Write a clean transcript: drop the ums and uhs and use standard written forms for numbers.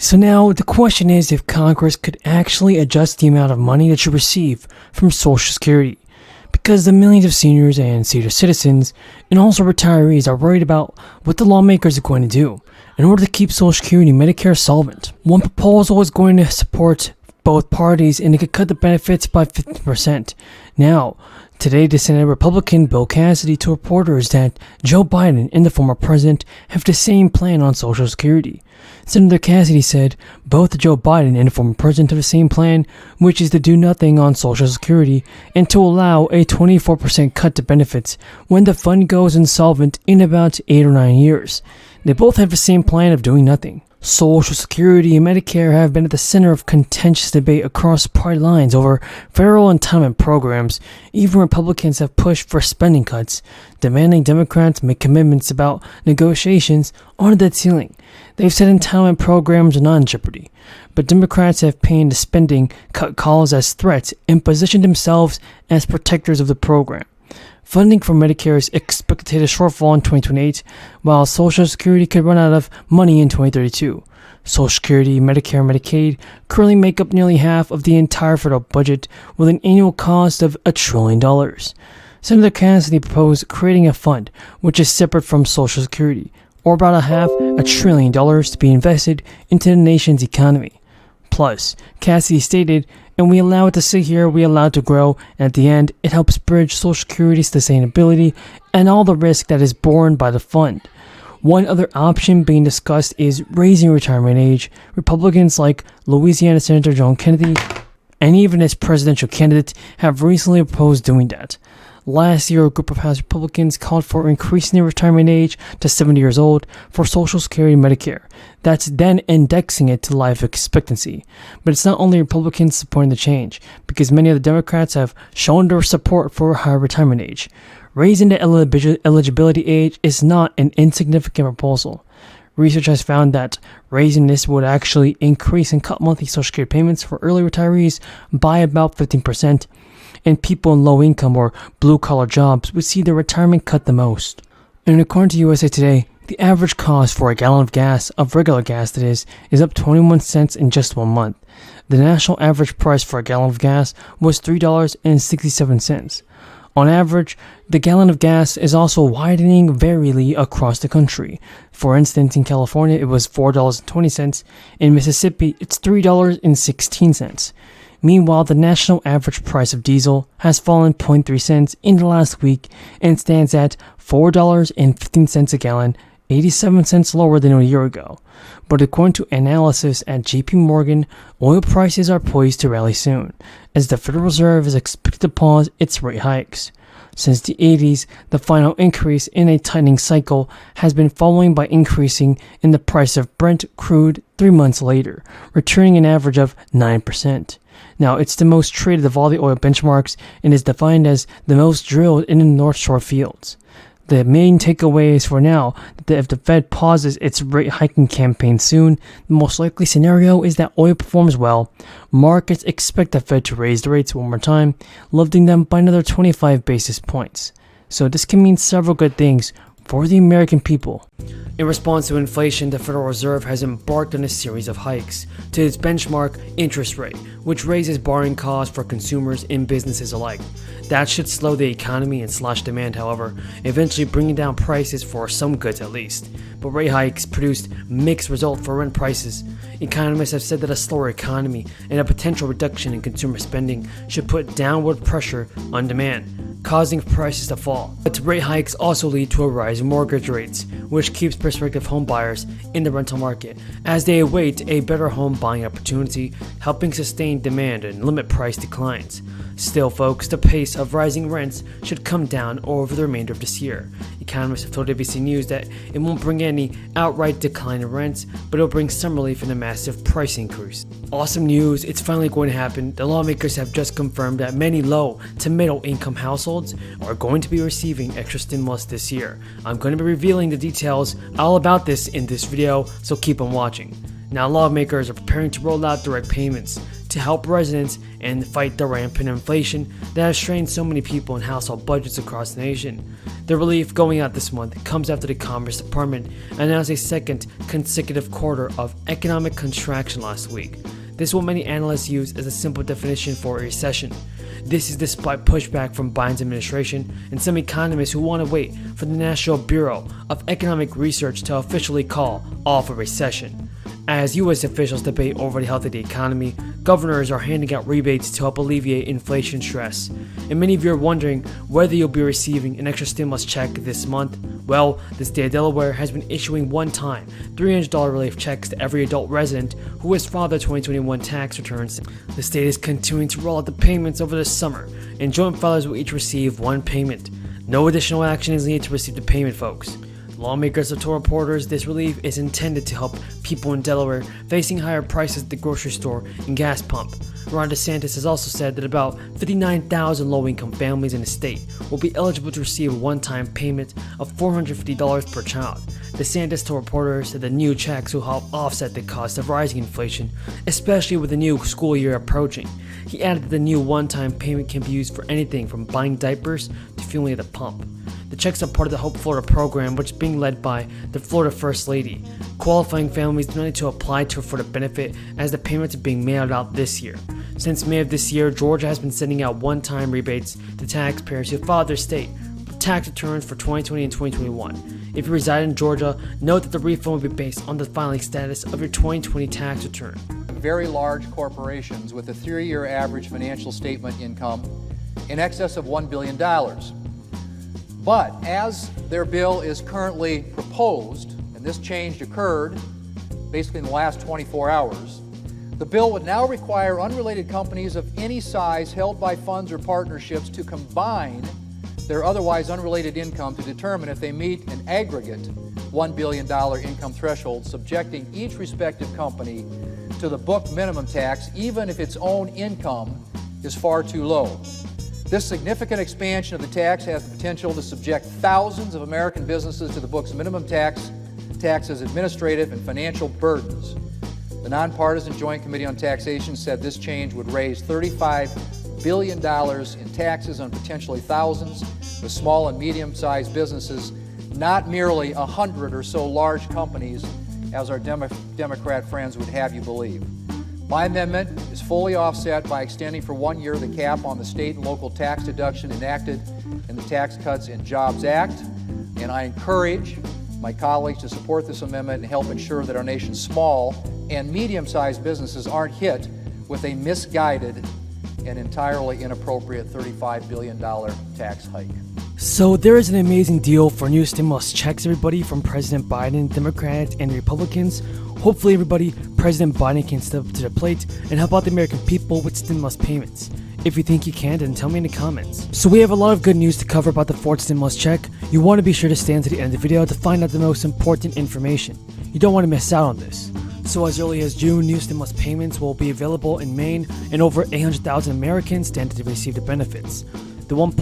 So now the question is if Congress could actually adjust the amount of money that you receive from Social Security, because the millions of seniors and senior citizens and also retirees are worried about what the lawmakers are going to do in order to keep Social Security and Medicare solvent. One proposal is going to support both parties and it could cut the benefits by 50%. Now, today the Senate Republican Bill Cassidy told reporters that Joe Biden and the former president have the same plan on Social Security. Senator Cassidy said both Joe Biden and the former president have the same plan, which is to do nothing on Social Security and to allow a 24% cut to benefits when the fund goes insolvent in about 8 or 9 years. They both have the same plan of doing nothing. Social Security and Medicare have been at the center of contentious debate across party lines over federal entitlement programs. Even Republicans have pushed for spending cuts, demanding Democrats make commitments about negotiations on a debt ceiling. They've said entitlement programs are not in jeopardy, but Democrats have painted the spending cut calls as threats and positioned themselves as protectors of the program. Funding for Medicare is expected to hit a shortfall in 2028, while Social Security could run out of money in 2032. Social Security, Medicare, and Medicaid currently make up nearly half of the entire federal budget, with an annual cost of $1 trillion. Senator Cassidy proposed creating a fund which is separate from Social Security, or about $500 billion to be invested into the nation's economy. Plus, Cassidy stated, "And we allow it to sit here, we allow it to grow, and at the end, it helps bridge Social Security's sustainability and all the risk that is borne by the fund." One other option being discussed is raising retirement age. Republicans like Louisiana Senator John Kennedy and even its presidential candidate have recently proposed doing that. Last year, a group of House Republicans called for increasing the retirement age to 70 years old for Social Security and Medicare. That's then indexing it to life expectancy. But it's not only Republicans supporting the change, because many of the Democrats have shown their support for a higher retirement age. Raising the eligibility age is not an insignificant proposal. Research has found that raising this would actually increase and cut monthly Social Security payments for early retirees by about 15%. And people in low-income or blue-collar jobs would see their retirement cut the most. And according to USA Today, the average cost for a gallon of gas, of regular gas that is up 21 cents in just 1 month. The national average price for a gallon of gas was $3.67. On average, the gallon of gas is also widening variably across the country. For instance, in California, it was $4.20. In Mississippi, it's $3.16. Meanwhile, the national average price of diesel has fallen 0.3 cents in the last week and stands at $4.15 a gallon, 87 cents lower than a year ago. But according to analysis at JP Morgan, oil prices are poised to rally soon, as the Federal Reserve is expected to pause its rate hikes. Since the 80s, the final increase in a tightening cycle has been followed by increasing in the price of Brent crude 3 months later, returning an average of 9%. Now, it's the most traded of all the oil benchmarks and is defined as the most drilled in the North Shore fields. The main takeaway is for now that if the Fed pauses its rate hiking campaign soon, the most likely scenario is that oil performs well. Markets expect the Fed to raise the rates one more time, lifting them by another 25 basis points. So this can mean several good things for the American people. In response to inflation, the Federal Reserve has embarked on a series of hikes to its benchmark interest rate, which raises borrowing costs for consumers and businesses alike. That should slow the economy and slash demand, however, eventually bringing down prices for some goods at least. But rate hikes produced mixed results for rent prices. Economists have said that a slower economy and a potential reduction in consumer spending should put downward pressure on demand, causing prices to fall. But rate hikes also lead to a rise in mortgage rates, which keeps prospective home buyers in the rental market as they await a better home buying opportunity, helping sustain demand and limit price declines. Still, folks, the pace of rising rents should come down over the remainder of this year. Economists have told ABC News that it won't bring any outright decline in rents, but it'll bring some relief in a massive price increase. Awesome news, it's finally going to happen. The lawmakers have just confirmed that many low to middle income households are going to be receiving extra stimulus this year. I'm going to be revealing the details all about this in this video, so keep on watching. Now, lawmakers are preparing to roll out direct payments to help residents and fight the rampant inflation that has strained so many people and household budgets across the nation. The relief going out this month comes after the Commerce Department announced a second consecutive quarter of economic contraction last week. This is what many analysts use as a simple definition for a recession. This is despite pushback from Biden's administration and some economists who want to wait for the National Bureau of Economic Research to officially call off a recession. As U.S. officials debate over the health of the economy, governors are handing out rebates to help alleviate inflation stress. And many of you are wondering whether you'll be receiving an extra stimulus check this month. Well, the state of Delaware has been issuing one-time $300 relief checks to every adult resident who has filed their 2021 tax returns. The state is continuing to roll out the payments over the summer, and joint filers will each receive one payment. No additional action is needed to receive the payment, folks. Lawmakers have told reporters this relief is intended to help people in Delaware facing higher prices at the grocery store and gas pump. Ron DeSantis has also said that about 59,000 low-income families in the state will be eligible to receive a one-time payment of $450 per child. DeSantis told reporters that the new checks will help offset the cost of rising inflation, especially with the new school year approaching. He added that the new one-time payment can be used for anything from buying diapers to fueling at the pump. The checks are part of the Hope Florida program, which is being led by the Florida First Lady. Qualifying families do not need to apply for the benefit, as the payments are being mailed out this year. Since May of this year, Georgia has been sending out one-time rebates to taxpayers who filed their state tax returns for 2020 and 2021. If you reside in Georgia, note that the refund will be based on the filing status of your 2020 tax return. Very large corporations with a 3-year average financial statement income in excess of $1 billion. But as their bill is currently proposed, and this change occurred basically in the last 24 hours, the bill would now require unrelated companies of any size held by funds or partnerships to combine their otherwise unrelated income to determine if they meet an aggregate $1 billion income threshold, subjecting each respective company to the book minimum tax, even if its own income is far too low. This significant expansion of the tax has the potential to subject thousands of American businesses to the book's minimum taxes, administrative, and financial burdens. The nonpartisan Joint Committee on Taxation said this change would raise $35 billion in taxes on potentially thousands of small and medium-sized businesses, not merely 100 or so large companies, as our Democrat friends would have you believe. My amendment is fully offset by extending for 1 year the cap on the state and local tax deduction enacted in the Tax Cuts and Jobs Act, and I encourage my colleagues to support this amendment and help ensure that our nation's small and medium-sized businesses aren't hit with a misguided and entirely inappropriate $35 billion tax hike. So there is an amazing deal for new stimulus checks, everybody, from President Biden, Democrats, and Republicans. Hopefully, everybody, President Biden can step up to the plate and help out the American people with stimulus payments. If you think you can, then tell me in the comments. So we have a lot of good news to cover about the fourth stimulus check. You want to be sure to stay until the end of the video to find out the most important information. You don't want to miss out on this. So as early as June, new stimulus payments will be available in Maine, and over 800,000 Americans stand to receive the benefits. The 1.